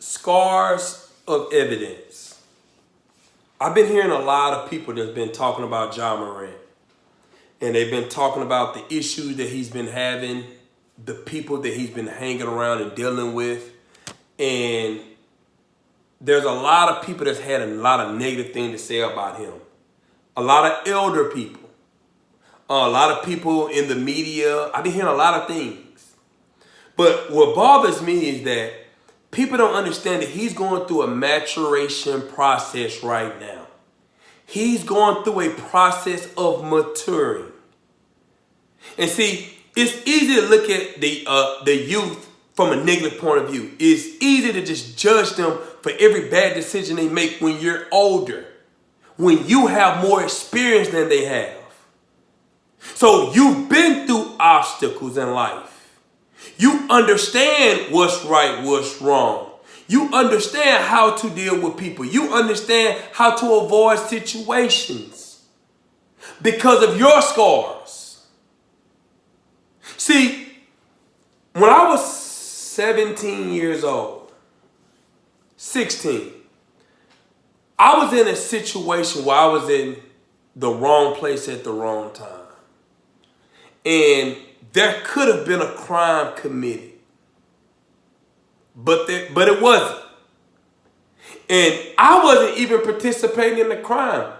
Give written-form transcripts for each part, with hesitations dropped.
Scars of evidence. I've been hearing a lot of people that's been talking about Ja Morant. And they've been talking about the issues that he's been having, the people that he's been hanging around and dealing with. And there's a lot of people that's had a lot of negative things to say about him. A lot of elder people. A lot of people in the media. I've been hearing a lot of things. But what bothers me is that people don't understand that he's going through a maturation process right now. He's going through a process of maturing. And see, it's easy to look at the youth from a negative point of view. It's easy to just judge them for every bad decision they make when you're older, when you have more experience than they have. So you've been through obstacles in life. You understand what's right, what's wrong. You understand how to deal with people. You understand how to avoid situations because of your scars. See, when I was 17 years old, 16, I was in a situation where I was in the wrong place at the wrong time. And there could have been a crime committed. But it wasn't. And I wasn't even participating in the crime.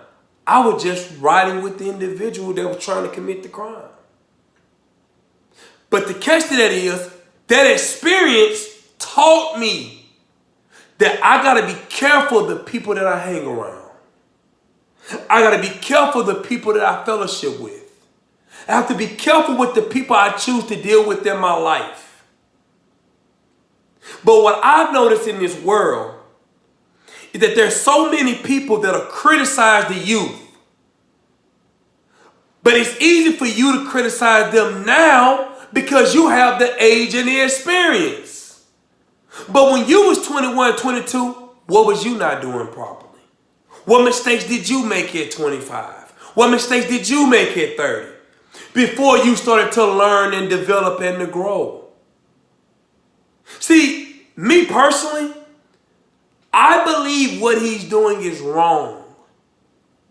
I was just riding with the individual that was trying to commit the crime. But the catch to that is, that experience taught me that I got to be careful of the people that I hang around. I got to be careful of the people that I fellowship with. I have to be careful with the people I choose to deal with in my life. But what I've noticed in this world is that there's so many people that'll criticize the youth. But it's easy for you to criticize them now because you have the age and the experience. But when you was 21, 22, what was you not doing properly? What mistakes did you make at 25? What mistakes did you make at 30? Before you started to learn and develop and to grow. See, me personally, I believe what he's doing is wrong.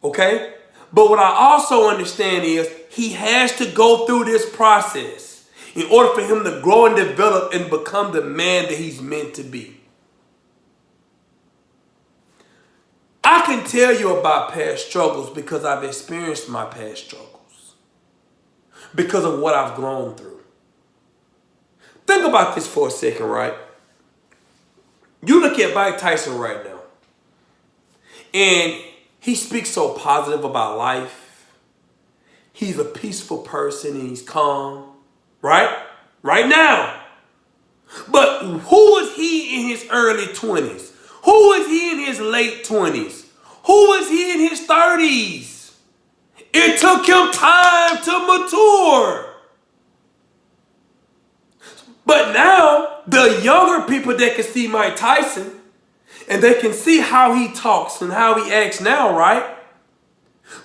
Okay? But what I also understand is he has to go through this process in order for him to grow and develop and become the man that he's meant to be. I can tell you about past struggles because I've experienced my past struggles. Because of what I've grown through. Think about this for a second, right? You look at Mike Tyson right now. And he speaks so positive about life. He's a peaceful person and he's calm. Right? Right now. But who was he in his early 20s? Who was he in his late 20s? Who was he in his 30s? It took him time to mature. But now, the younger people that can see Mike Tyson, and they can see how he talks and how he acts now, right?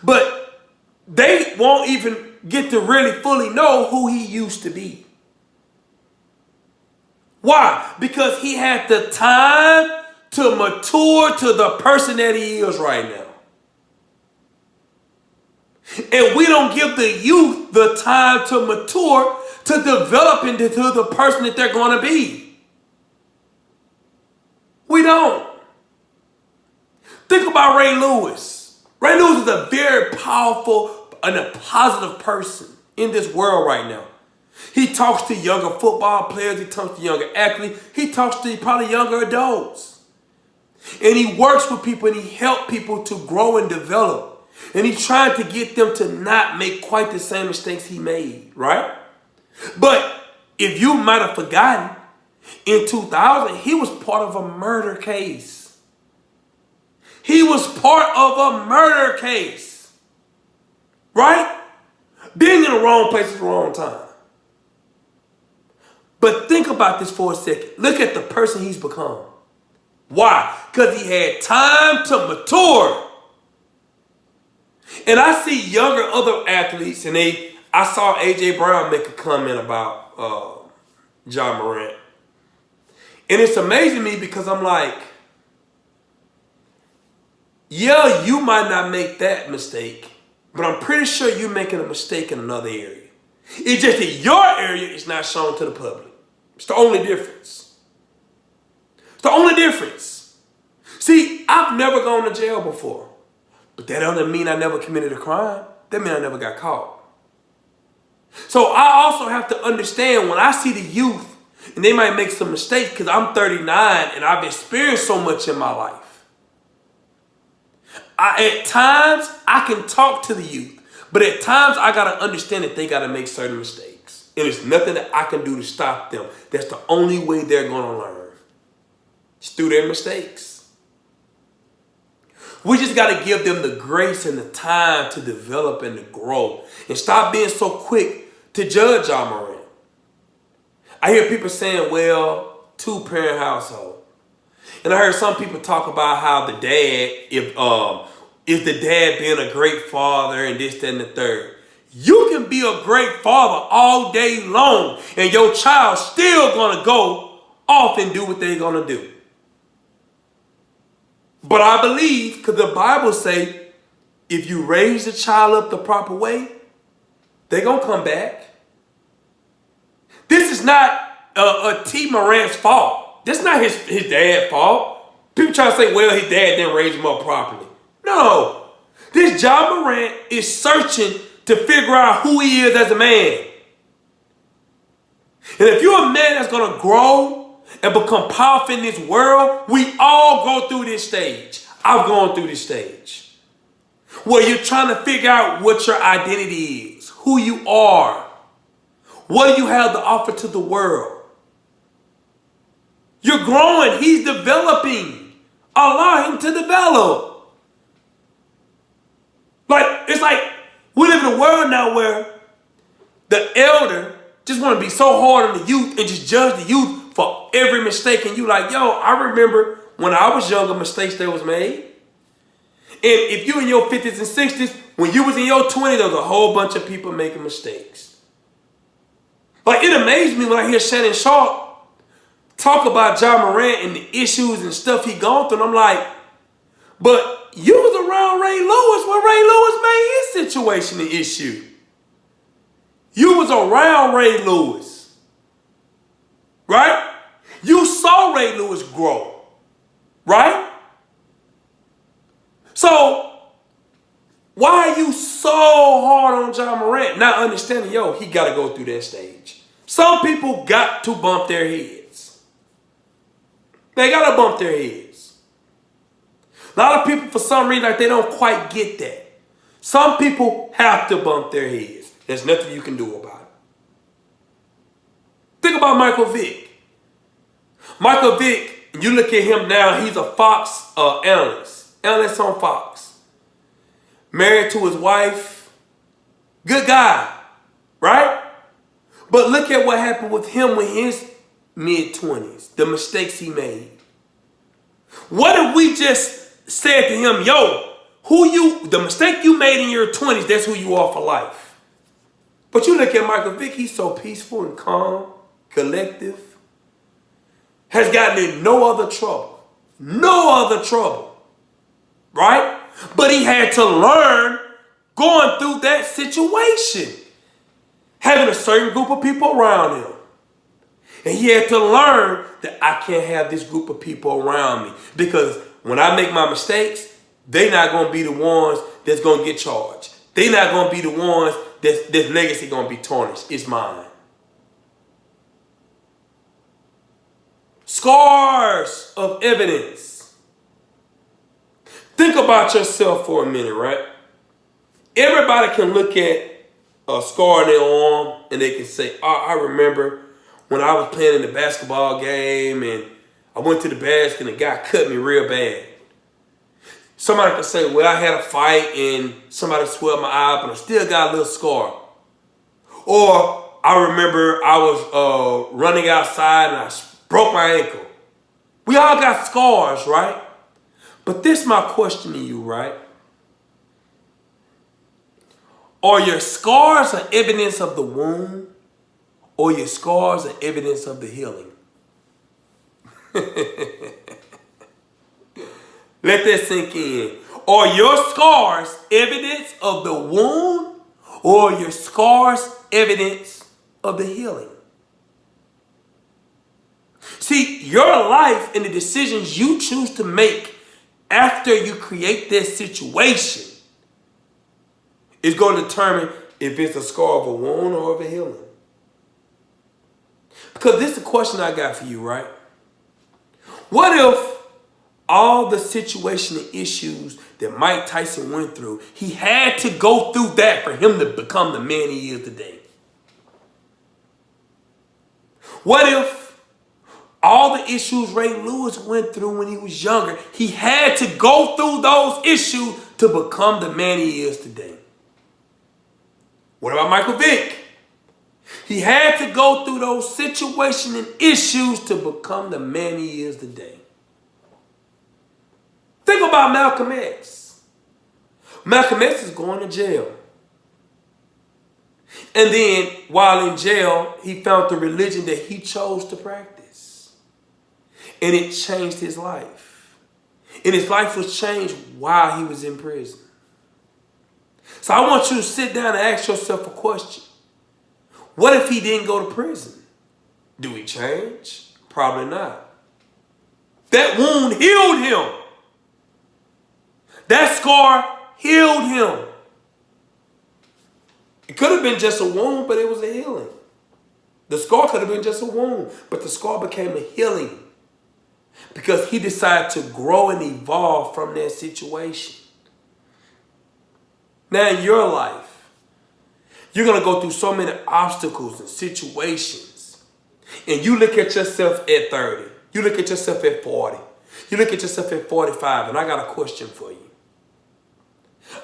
But they won't even get to really fully know who he used to be. Why? Because he had the time to mature to the person that he is right now. And we don't give the youth the time to mature, to develop into the person that they're going to be. We don't. Think about Ray Lewis. Ray Lewis is a very powerful and a positive person in this world right now. He talks to younger football players. He talks to younger athletes. He talks to probably younger adults. And he works with people and he helps people to grow and develop. And he's trying to get them to not make quite the same mistakes he made, right? But if you might have forgotten, in 2000, he was part of a murder case. He was part of a murder case, right? Being in the wrong place at the wrong time. But think about this for a second. Look at the person he's become. Why? Because he had time to mature. And I see younger other athletes, and I saw A.J. Brown make a comment about Ja Morant. And it's amazing to me because I'm like, yeah, you might not make that mistake, but I'm pretty sure you're making a mistake in another area. It's just that your area is not shown to the public. It's the only difference. It's the only difference. See, I've never gone to jail before, but that doesn't mean I never committed a crime. That means I never got caught. So I also have to understand when I see the youth, and they might make some mistakes because I'm 39 and I've experienced so much in my life. At times, I can talk to the youth, but at times I got to understand that they got to make certain mistakes. And there's nothing that I can do to stop them. That's the only way they're going to learn. It's through their mistakes. We just got to give them the grace and the time to develop and to grow. And stop being so quick to judge Ja Morant. I hear people saying, well, 2-parent household. And I heard some people talk about how the dad, if the dad being a great father and this, that, and the third. You can be a great father all day long and your child still going to go off and do what they're going to do. But I believe, because the Bible say, if you raise the child up the proper way, they're going to come back. This is not T. Morant's fault. This is not his dad's fault. People try to say, well, his dad didn't raise him up properly. No. This Ja Morant is searching to figure out who he is as a man. And if you're a man that's going to grow and become powerful in this world, we all go through this stage. I've gone through this stage. Where you're trying to figure out what your identity is, who you are. What do you have to offer to the world? You're growing. He's developing. Allow him to develop. It's like we live in a world now where the elder just want to be so hard on the youth and just judge the youth for every mistake. And you like, yo, I remember when I was younger, mistakes that was made. And if you in your 50s and 60s, when you was in your 20s, there was a whole bunch of people making mistakes. It amazed me when I hear Shannon Sharp talk about Ja Morant and the issues and stuff he gone through. And I'm like, but you was around Ray Lewis when Ray Lewis made his situation an issue. You was around Ray Lewis. Right? You saw Ray Lewis grow. Right? So, why are you so hard on Ja Morant? Not understanding, he got to go through that stage. Some people got to bump their heads. They got to bump their heads. A lot of people, for some reason, they don't quite get that. Some people have to bump their heads. There's nothing you can do about it. Think about Michael Vick. Michael Vick, you look at him now, he's a Fox analyst on Fox. Married to his wife. Good guy, right? But look at what happened with him in his mid-20s. The mistakes he made. What if we just said to him, the mistake you made in your 20s, that's who you are for life. But you look at Michael Vick, he's so peaceful and calm, collective. Has gotten in no other trouble. No other trouble. Right? But he had to learn going through that situation. Having a certain group of people around him. And he had to learn that I can't have this group of people around me. Because when I make my mistakes, they're not going to be the ones that's going to get charged. They're not going to be the ones that's legacy going to be tarnished. It's mine. Scars of evidence. Think about yourself for a minute, right? Everybody can look at a scar on their arm and they can say, I remember when I was playing in the basketball game and I went to the basket and the guy cut me real bad. Somebody can say, well, I had a fight and somebody swelled my eye up and I still got a little scar. Or I remember I was running outside and I broke my ankle. We all got scars, right? But this is my question to you, right? Are your scars an evidence of the wound or your scars are evidence of the healing? Let that sink in. Are your scars evidence of the wound, or are your scars evidence of the healing? See, your life and the decisions you choose to make after you create this situation is going to determine if it's a scar of a wound or of a healing. Because this is the question I got for you, right? What if all the situation and issues that Mike Tyson went through, he had to go through that for him to become the man he is today? What if all the issues Ray Lewis went through when he was younger, he had to go through those issues to become the man he is today? What about Michael Vick? He had to go through those situations and issues to become the man he is today. Think about Malcolm X. Malcolm X is going to jail. And then while in jail, he found the religion that he chose to practice. And it changed his life. And his life was changed while he was in prison. So I want you to sit down and ask yourself a question. What if he didn't go to prison? Do he change? Probably not. That wound healed him. That scar healed him. It could have been just a wound, but it was a healing. The scar could have been just a wound, but the scar became a healing because he decided to grow and evolve from that situation. Now in your life, you're going to go through so many obstacles and situations. And you look at yourself at 30. You look at yourself at 40. You look at yourself at 45. And I got a question for you.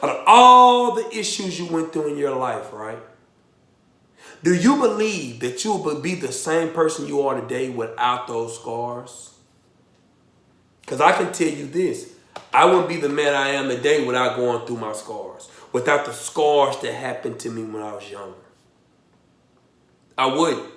Out of all the issues you went through in your life, right? Do you believe that you will be the same person you are today without those scars? Because I can tell you this. I wouldn't be the man I am today without going through my scars. Without the scars that happened to me when I was younger. I wouldn't.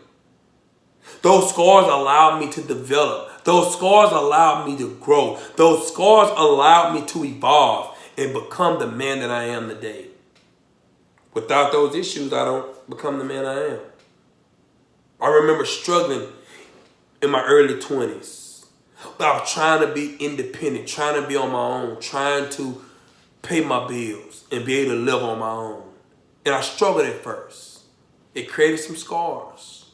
Those scars allowed me to develop. Those scars allowed me to grow. Those scars allowed me to evolve and become the man that I am today. Without those issues, I don't become the man I am. I remember struggling in my early 20s. But I was trying to be independent, trying to be on my own, trying to pay my bills and be able to live on my own. And I struggled at first. It created some scars.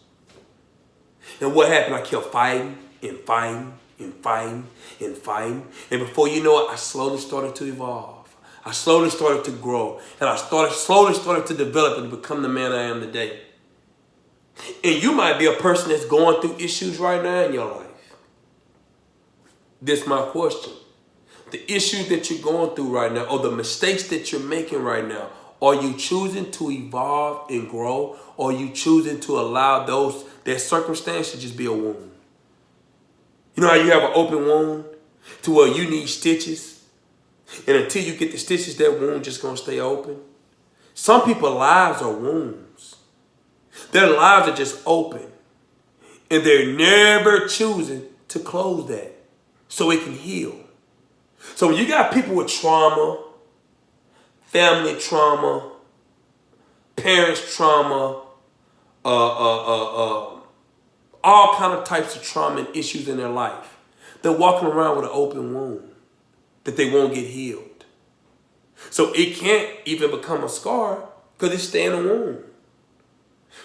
And what happened? I kept fighting and fighting and fighting and fighting. And before you know it, I slowly started to evolve. I slowly started to grow. And I slowly started to develop and become the man I am today. And you might be a person that's going through issues right now in your life. This is my question. The issues that you're going through right now, or the mistakes that you're making right now, are you choosing to evolve and grow, or are you choosing to allow that circumstance to just be a wound? You know how you have an open wound to where you need stitches, and until you get the stitches, that wound just gonna stay open? Some people's lives are wounds. Their lives are just open, and they're never choosing to close that so it can heal. So when you got people with trauma, family trauma, parents trauma, all kind of types of trauma and issues in their life, they're walking around with an open wound that they won't get healed. So it can't even become a scar because it's staying a wound.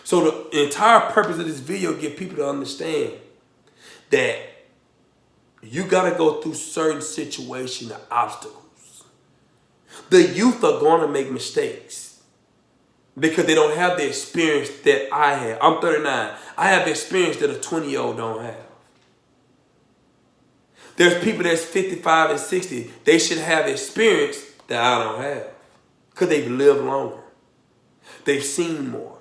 So the entire purpose of this video is to get people to understand that you got to go through certain situations and obstacles. The youth are going to make mistakes because they don't have the experience that I have. I'm 39. I have the experience that a 20-year-old don't have. There's people that's 55 and 60. They should have experience that I don't have because they've lived longer. They've seen more.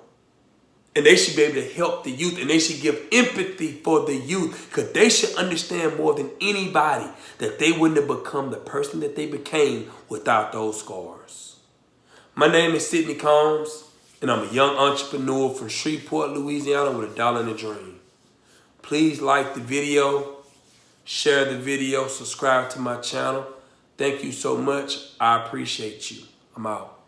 And they should be able to help the youth, and they should give empathy for the youth because they should understand more than anybody that they wouldn't have become the person that they became without those scars. My name is Sidney Combs, and I'm a young entrepreneur from Shreveport, Louisiana with $1 and a dream. Please like the video, share the video, subscribe to my channel. Thank you so much. I appreciate you. I'm out.